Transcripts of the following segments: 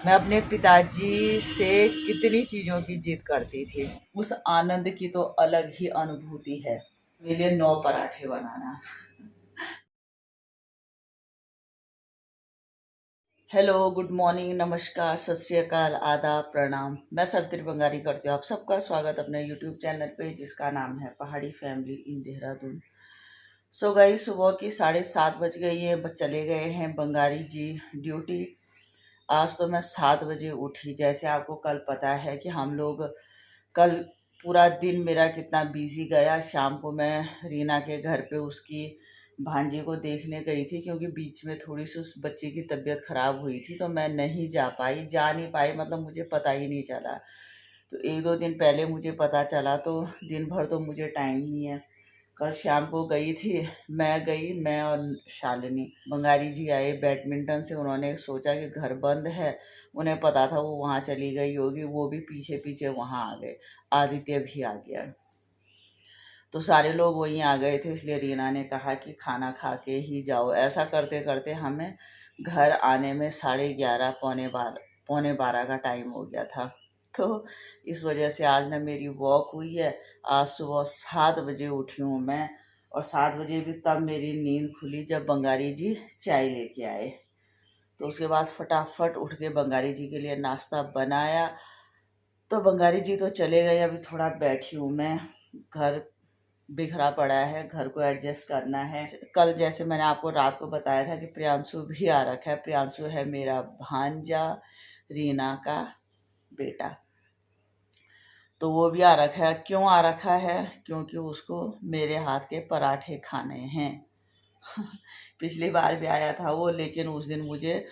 मैं अपने पिताजी से कितनी चीज़ों की जिद करती थी, उस आनंद की तो अलग ही अनुभूति है। मेरे लिए 9 पराठे बनाना। हेलो, गुड मॉर्निंग, नमस्कार, सत श्री अकाल, आदाब, प्रणाम। मैं सवित्री बंगारी करती हूँ आप सबका स्वागत अपने यूट्यूब चैनल पे, जिसका नाम है पहाड़ी family in Dehradun. So guys, सुबह की 7:30 बज गई है। चले गए हैं बंगारी जी ड्यूटी। आज तो मैं 7 बजे उठी। जैसे आपको कल पता है कि हम लोग कल पूरा दिन मेरा कितना बिजी गया। शाम को मैं रीना के घर पे उसकी भांजी को देखने गई थी, क्योंकि बीच में थोड़ी सी उस बच्चे की तबीयत खराब हुई थी, तो मैं नहीं जा नहीं पाई, मतलब मुझे पता ही नहीं चला। तो 1-2 दिन पहले मुझे पता चला, तो दिन भर तो मुझे टाइम नहीं है। कल शाम को गई थी, मैं और शालिनी। बंगारी जी आए बैडमिंटन से। उन्होंने सोचा कि घर बंद है, उन्हें पता था वो वहाँ चली गई होगी, वो भी पीछे पीछे वहाँ आ गए। आदित्य भी आ गया, तो सारे लोग वहीं आ गए थे। इसलिए रीना ने कहा कि खाना खा के ही जाओ। ऐसा करते करते हमें घर आने में 11:30 पौने 12 का टाइम हो गया था। तो इस वजह से आज ना मेरी वॉक हुई है। आज सुबह 7 बजे उठी हूँ मैं, और 7 बजे भी तब मेरी नींद खुली जब बंगारी जी चाय लेके आए। तो उसके बाद फटाफट उठ के बंगारी जी के लिए नाश्ता बनाया। तो बंगारी जी तो चले गए, अभी थोड़ा बैठी हूँ मैं। घर बिखरा पड़ा है, घर को एडजस्ट करना है। कल जैसे मैंने आपको रात को बताया था कि प्रियांशु भी आ रखा है। प्रियांशु है मेरा भांजा, रीना का बेटा। तो वो भी आ रखा है। क्यों आ रखा है? क्योंकि उसको मेरे हाथ के पराठे खाने हैं। पिछली बार भी आया था वो, लेकिन उस दिन मुझे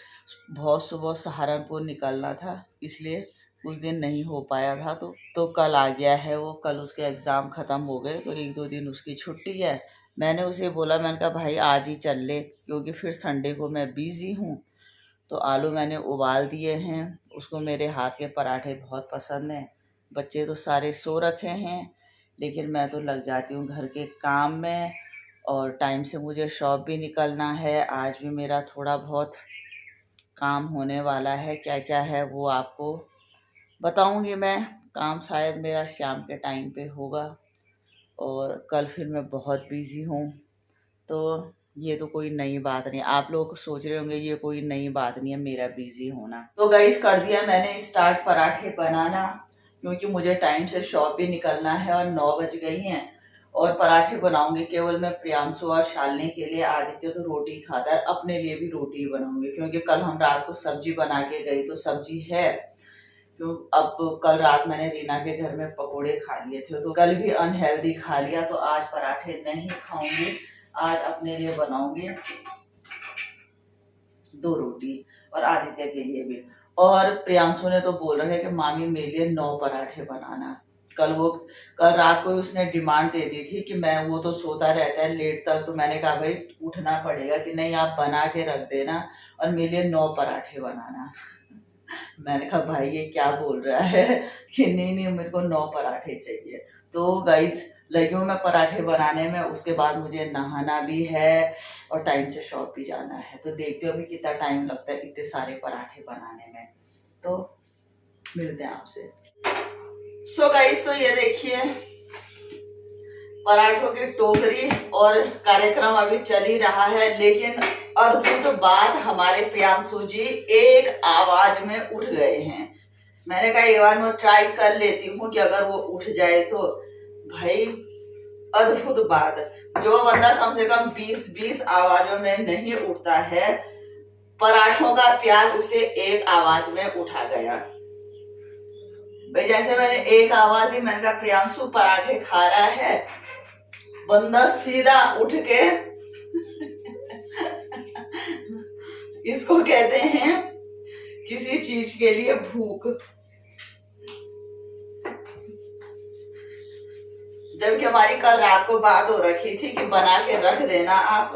बहुत सुबह सहारनपुर निकलना था, इसलिए उस दिन नहीं हो पाया था। तो कल आ गया है वो। कल उसके एग्ज़ाम ख़त्म हो गए, तो 1-2 दिन उसकी छुट्टी है। मैंने उसे बोला, मैंने कहा भाई आज ही चल ले, क्योंकि फिर संडे को मैं बिज़ी हूँ। तो आलू मैंने उबाल दिए हैं। उसको मेरे हाथ के पराठे बहुत पसंद हैं। बच्चे तो सारे सो रखे हैं, लेकिन मैं तो लग जाती हूँ घर के काम में। और टाइम से मुझे शॉप भी निकलना है। आज भी मेरा थोड़ा बहुत काम होने वाला है। क्या क्या है वो आपको बताऊंगी मैं। काम शायद मेरा शाम के टाइम पे होगा, और कल फिर मैं बहुत बिज़ी हूँ। तो ये तो कोई नई बात नहीं। आप लोग सोच रहे होंगे ये कोई नई बात नहीं है मेरा बिजी होना। तो गाइस, कर दिया मैंने स्टार्ट पराठे बनाना, क्योंकि मुझे टाइम से शॉप भी निकलना है और 9 बज गई हैं। और पराठे बनाऊंगी केवल मैं प्रियांशु और शालिनी के लिए। आदित्य तो रोटी खाता है, अपने लिए भी रोटी ही बनाऊंगी, क्योंकि कल हम रात को सब्जी बना के गई, तो सब्जी है। क्यों, अब कल रात मैंने रीना के घर में पकोड़े खा लिए थे, तो कल भी अनहेल्दी खा लिया, तो आज पराठे नहीं खाऊंगी। आज अपने लिए बनाऊंगी 2 रोटी, और आदित्य के लिए भी। और प्रियांशु ने तो बोल रहे हैं कि मामी मेरे लिए 9 पराठे बनाना। कल रात को उसने डिमांड दे दी थी कि मैं, वो तो सोता रहता है लेट तक, तो मैंने कहा भाई उठना पड़ेगा कि नहीं, आप बना के रख देना और मेरे लिए 9 पराठे बनाना। मैंने कहा भाई ये क्या बोल रहा है कि नहीं नहीं मेरे को 9 पराठे चाहिए। तो गाइस, लगी हूँ मैं पराठे बनाने में। उसके बाद मुझे नहाना भी है और टाइम से शॉप भी जाना है। तो देखते हो अभी कितना टाइम लगता है इतने सारे पराठे बनाने में। तो मिलते हैं आपसे। सो गाइस, तो ये देखिए पराठों की टोकरी, और कार्यक्रम अभी चल ही रहा है। लेकिन अद्भुत बात, हमारे प्रियांशु जी एक आवाज में उठ गए हैं। मैंने कहा एक बार मैं ट्राई कर लेती हूँ कि अगर वो उठ जाए तो। भाई अद्भुत बात, जो बंदा कम से कम 20-20 आवाजों में नहीं उठता है, पराठों का प्यार उसे एक आवाज में उठा गया। भाई जैसे मैंने एक आवाज ही, मैंने कहा प्रियांशु पराठे खा रहा है, बंदा सीधा उठ के इसको कहते हैं किसी चीज के लिए भूख। जबकि हमारी कल रात को बात हो रखी थी कि बना के रख देना आप,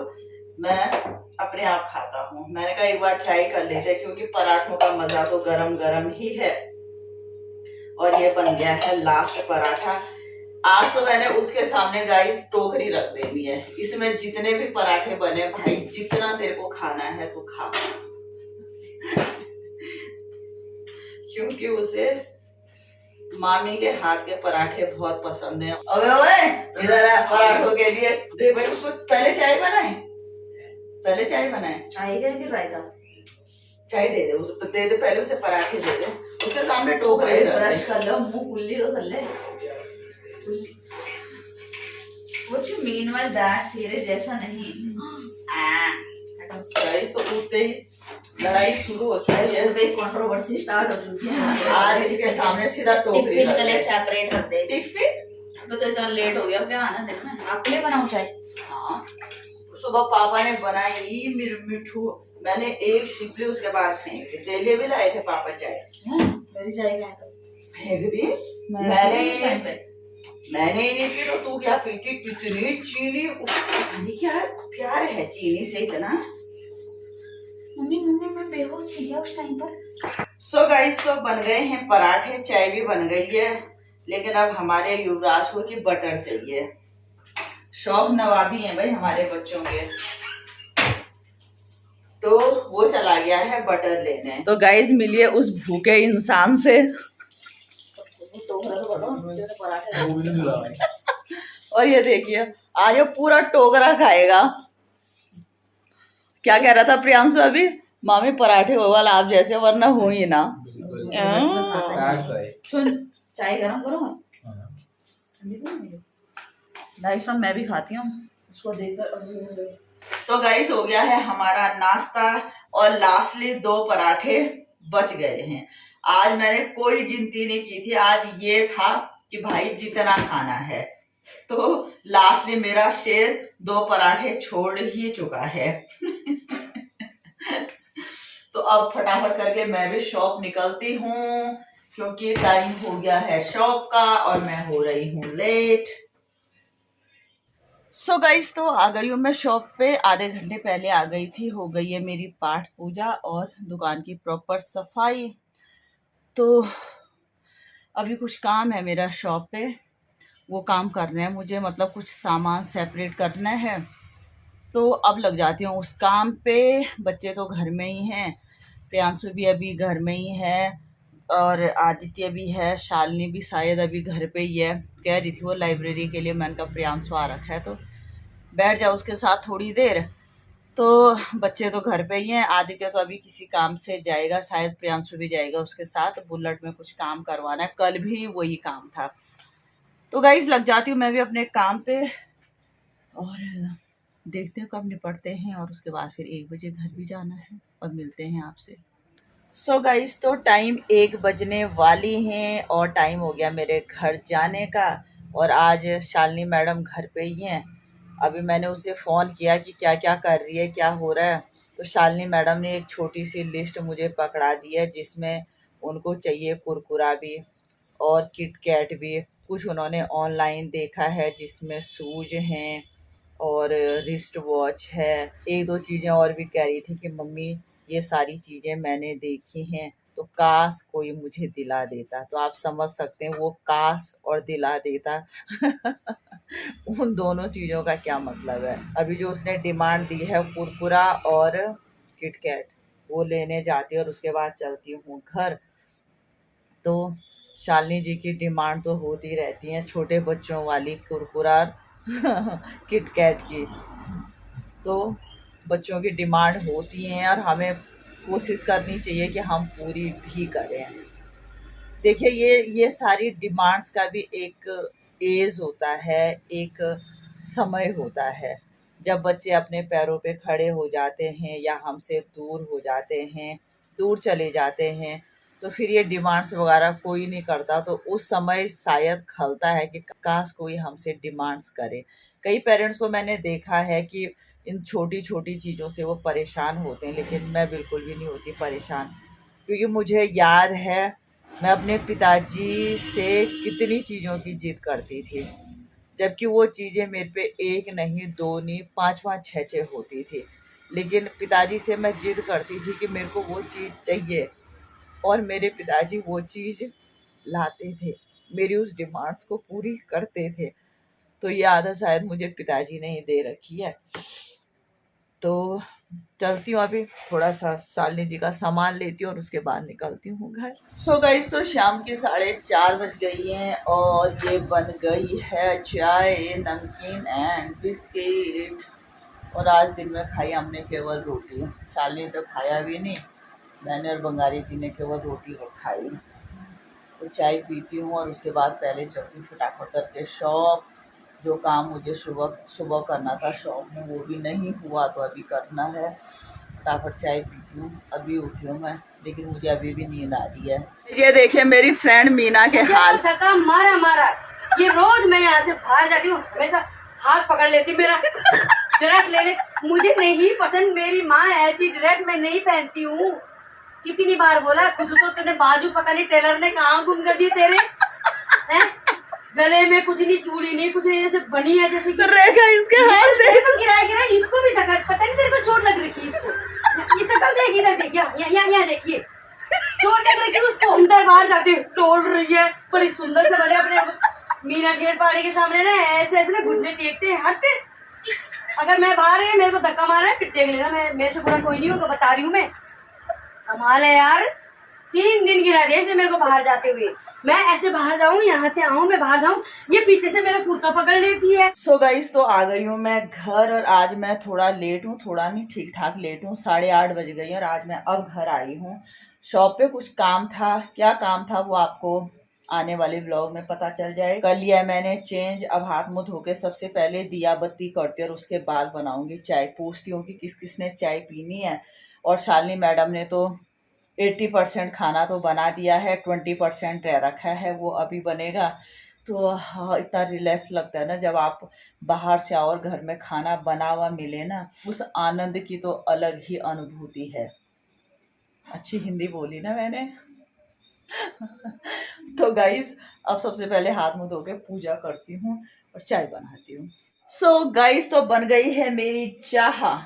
मैं अपने आप खाता हूँ। मैंने कहा एक बार ट्राई कर लेते, क्योंकि पराठों का मजा तो गरम गरम ही है। और ये बन गया है लास्ट पराठा। आज तो मैंने उसके सामने गाइस टोकरी रख देनी है, इसमें जितने भी पराठे बने, भाई जितना तेरे को खाना है तो खा। क्योंकि उसे मामी के हाथ के पराठे बहुत पसंद है। अबे ओए इधर आ, पराठों के लिए दे भाई उसको। पहले चाय बनाए, पहले चाय बनाए। चाय क्या कि रायता? चाय दे दे उसको, दे दे पहले उसे पराठे दे दे। उसके सामने टोक रहे। ब्रश कर लो, मुंह कुल्ली तो कर ले। कुछ मीनवाइल दैट तेरे जैसा नहीं। गाइस तो उठते ही लड़ाई शुरू हो चुकी है, तो कंट्रोवर्सी स्टार्ट हो चुकी है। आज इसके सामने सीधा टोकरी टिफिन के लिए सेपरेट कर दे। टिफिन तो इतना लेट हो गया, क्या आना दिन में आपके लिए बनाऊं चाय? हाँ सुबह पापा ने बनाई मिठू, मैंने एक सिपली उसके बाद फेंक दी। तेरे लिए भी लाए थे पापा चाय। मेरी चाय क्या फेंक दी? मैंने ही नहीं पी तो तू क्या पीती? कितनी चीनी, क्या प्यार है चीनी से इतना। मम्मी मैं बेहोश थी क्या उस टाइम पर? सो गाइस तो बन गए हैं पराठे, चाय भी बन गई है, लेकिन अब हमारे युवराज को की बटर चाहिए। शौक नवाबी है भाई हमारे बच्चों के, तो वो चला गया है बटर लेने। तो गाइस मिलिए उस भूखे इंसान से। और ये देखिए आज ये पूरा टोकरा खाएगा। क्या कह रहा था प्रियांशु अभी? मामी पराठे हो वाला आप जैसे, वरना हो ही ना। सुन चाय गरम करो। गाइस सब मैं भी खाती हूँ इसको देखकर। तो गाइस हो गया है हमारा नाश्ता और लास्टली 2 पराठे बच गए हैं। आज मैंने कोई गिनती नहीं की थी, आज ये था कि भाई जितना खाना है। तो लास्टली मेरा शेर 2 पराठे छोड़ ही चुका है। तो अब फटाफट करके मैं भी शॉप निकलती हूँ, क्योंकि टाइम हो गया है शॉप का और मैं हो रही हूँ लेट। सो गाइस तो आ गई हूँ मैं शॉप पे, आधे घंटे पहले आ गई थी। हो गई है मेरी पाठ पूजा और दुकान की प्रॉपर सफाई। तो अभी कुछ काम है मेरा शॉप पे, वो काम करना है मुझे, मतलब कुछ सामान सेपरेट करना है। तो अब लग जाती हूँ उस काम पे। बच्चे तो घर में ही हैं, प्रियांशु भी अभी घर में ही है और आदित्य भी है, शालिनी भी शायद अभी घर पे ही है। कह रही थी वो लाइब्रेरी के लिए, मैंने कहा प्रियांशु आ रखा है तो बैठ जाओ उसके साथ थोड़ी देर। तो बच्चे तो घर पे ही हैं। आदित्य तो अभी किसी काम से जाएगा, शायद प्रियांशु भी जाएगा उसके साथ। बुलेट में कुछ काम करवाना है, कल भी वही काम था। तो गाइस लग जाती हूँ मैं भी अपने काम पे और देखते हैं कब निपटते हैं, और उसके बाद फिर 1 बजे घर भी जाना है और मिलते हैं आपसे। सो गाइस तो टाइम 1 बजने वाली हैं और टाइम हो गया मेरे घर जाने का। और आज शालिनी मैडम घर पे ही हैं। अभी मैंने उसे फ़ोन किया कि क्या क्या कर रही है, क्या हो रहा है। तो शालिनी मैडम ने एक छोटी सी लिस्ट मुझे पकड़ा दी है, जिसमें उनको चाहिए कुरकुरा भी और किट कैट भी। कुछ उन्होंने ऑनलाइन देखा है जिसमें शूज हैं और रिस्ट वॉच है। 1-2 चीज़ें और भी कह रही थी कि मम्मी ये सारी चीज़ें मैंने देखी हैं, तो काश कोई मुझे दिला देता। तो आप समझ सकते हैं वो काश और दिला देता उन दोनों चीज़ों का क्या मतलब है। अभी जो उसने डिमांड दी है कुरकुरा और किटकैट, वो लेने जाती है और उसके बाद चलती हूँ घर। तो शालिनी जी की डिमांड तो होती रहती हैं छोटे बच्चों वाली, कुरकुरा किटकैट की। तो बच्चों की डिमांड होती हैं और हमें कोशिश करनी चाहिए कि हम पूरी भी करें। देखिए ये सारी डिमांड्स का भी एक एज होता है, एक समय होता है। जब बच्चे अपने पैरों पे खड़े हो जाते हैं या हमसे दूर हो जाते हैं, दूर चले जाते हैं, तो फिर ये डिमांड्स वगैरह कोई नहीं करता। तो उस समय शायद खलता है कि काश कोई हमसे डिमांड्स करे। कई पेरेंट्स को मैंने देखा है कि इन छोटी-छोटी चीज़ों से वो परेशान होते हैं, लेकिन मैं बिल्कुल भी नहीं होती परेशान। क्योंकि मुझे याद है मैं अपने पिताजी से कितनी चीज़ों की ज़िद करती थी, जबकि वो चीज़ें मेरे पे 1 नहीं, 2 नहीं, 5-5, 6-6 होती थी। लेकिन पिताजी से मैं ज़िद करती थी कि मेरे को वो चीज़ चाहिए और मेरे पिताजी वो चीज़ लाते थे, मेरी उस डिमांड्स को पूरी करते थे। तो ये आदत शायद मुझे पिताजी ने ही दे रखी है। तो चलती हूँ अभी, थोड़ा सा शालिनी जी का सामान लेती हूँ और उसके बाद निकलती हूँ घर। सो गाइस, तो शाम की 4:30 बज गई हैं और ये बन गई है चाय, नमकीन एंड बिस्किट। और आज दिन में खाई हमने केवल रोटी, शालिनी तो खाया भी नहीं, मैंने और बंगारी जी ने केवल रोटी और खाई। तो चाय पीती हूँ और उसके बाद पहले चलती हूँ फटाफट करके शॉप। जो काम मुझे सुबह सुबह करना था शॉप में वो भी नहीं हुआ, तो अभी करना है। फटाफट चाय पीती हूँ। अभी उठी हूँ मैं, लेकिन मुझे अभी भी नींद आ रही है। ये देखिए मेरी फ्रेंड मीना के हाल। थका मारा मारा, ये रोज मैं यहाँ से बाहर जाती हूँ, हमेशा हाथ पकड़ लेती, मेरा ड्रेस ले ले। मुझे नहीं पसंद, मेरी माँ ऐसी ड्रेस मैं नहीं पहनती हूँ। कितनी बार बोला, खुद तो तेने बाजू पता नहीं टेलर ने कहाँ गुम कर दिए तेरे, हैं? गले में कुछ नहीं, चूड़ी नहीं, कुछ नहीं, जैसे बनी है जैसे कि रेखा इसके हाथ देखो, गिरा इसको भी धक्का, पता नहीं तेरे को चोट लग रखी है इसको। ये शक्ल देख, इधर देख, यहाँ देखिए, चोट लग रखी है उसको। अंदर बाहर जाके टोल रही है, बड़ी सुंदर से बने अपने मीना ठेठ पहाड़ी के सामने ना ऐसे ऐसे ना घुटने टेकते हैं। हट, अगर मैं बाहर है, मेरे को धक्का मार रहा है, फिर टेक लेना, मैं मेरे से बुरा कोई नहीं होगा, बता रही हूँ मैं। कमाल है यार, 3 दिन गिरा दिया इसने मेरे को बाहर जाते हुए। मैं ऐसे बाहर जाऊं, यहाँ से आऊं, मैं बाहर जाऊं, ये पीछे से मेरा कुर्ता पकड़ लेती है। सो गाइस, तो आ गई हूँ मैं घर और आज मैं थोड़ा लेट हूँ, थोड़ा नहीं ठीक ठाक लेट हूँ। 8:30 बज गई और आज मैं अब घर आई हूँ। शॉप पे कुछ काम था, क्या काम था वो आपको आने वाले व्लॉग में पता चल जाए। कर लिया मैंने चेंज, अब हाथ मुंह धो के सबसे पहले दिया बत्ती करती और उसके बाद बनाऊंगी चाय। पूछती हूँ कि किस किसने चाय पीनी है। और शालिनी मैडम ने तो 80% खाना तो बना दिया है, 20% रह रखा है, वो अभी बनेगा। तो हाँ, इतना रिलैक्स लगता है ना जब आप बाहर से आओ और घर में खाना बना हुआ मिले ना, उस आनंद की तो अलग ही अनुभूति है। अच्छी हिंदी बोली ना मैंने। तो गाइस, अब सबसे पहले हाथ मुंह धो के पूजा करती हूँ और चाय बनाती हूँ। सो गाइस, तो बन गई है मेरी चाह।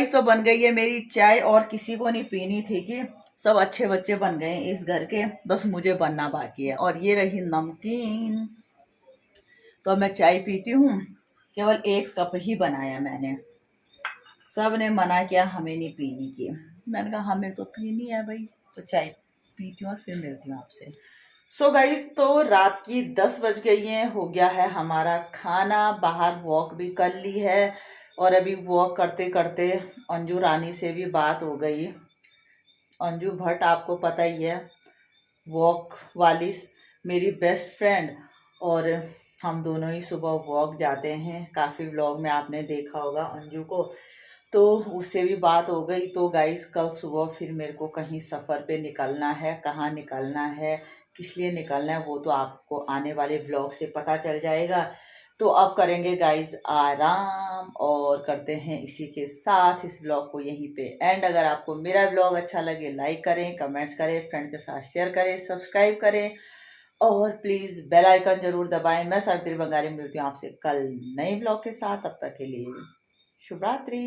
तो बन गई है मेरी चाय और किसी को नहीं पीनी थी कि सब अच्छे बच्चे बन गए इस घर के, बस मुझे बनना बाकी है। और ये रही नमकीन। तो मैं चाय पीती हूँ, केवल 1 कप ही बनाया मैंने। सब ने मना किया हमें नहीं पीनी की, मैंने कहा हमें तो पीनी है भाई, तो चाय पीती हूँ और फिर मिलती हूँ आपसे। सो गाइस, तो रात की 10 बज गई हैं, हो गया है हमारा खाना, बाहर वॉक भी कर ली है। और अभी वॉक करते करते अंजू रानी से भी बात हो गई। अंजू भट्ट आपको पता ही है, वॉक वाली मेरी बेस्ट फ्रेंड। और हम दोनों ही सुबह वॉक जाते हैं, काफ़ी व्लॉग में आपने देखा होगा अंजू को। तो उससे भी बात हो गई। तो गाइस, कल सुबह फिर मेरे को कहीं सफ़र पे निकलना है, कहाँ निकलना है, किस लिए निकलना है, वो तो आपको आने वाले व्लॉग से पता चल जाएगा। तो अब करेंगे गाइस आराम और करते हैं इसी के साथ इस व्लॉग को यहीं पे एंड। अगर आपको मेरा व्लॉग अच्छा लगे, लाइक करें, कमेंट्स करें, फ्रेंड के साथ शेयर करें, सब्सक्राइब करें और प्लीज़ बेल आइकन ज़रूर दबाएं। मैं सावित्री बंगारी मिलती हूँ आपसे कल नए व्लॉग के साथ। तब तक के लिए शुभ रात्रि।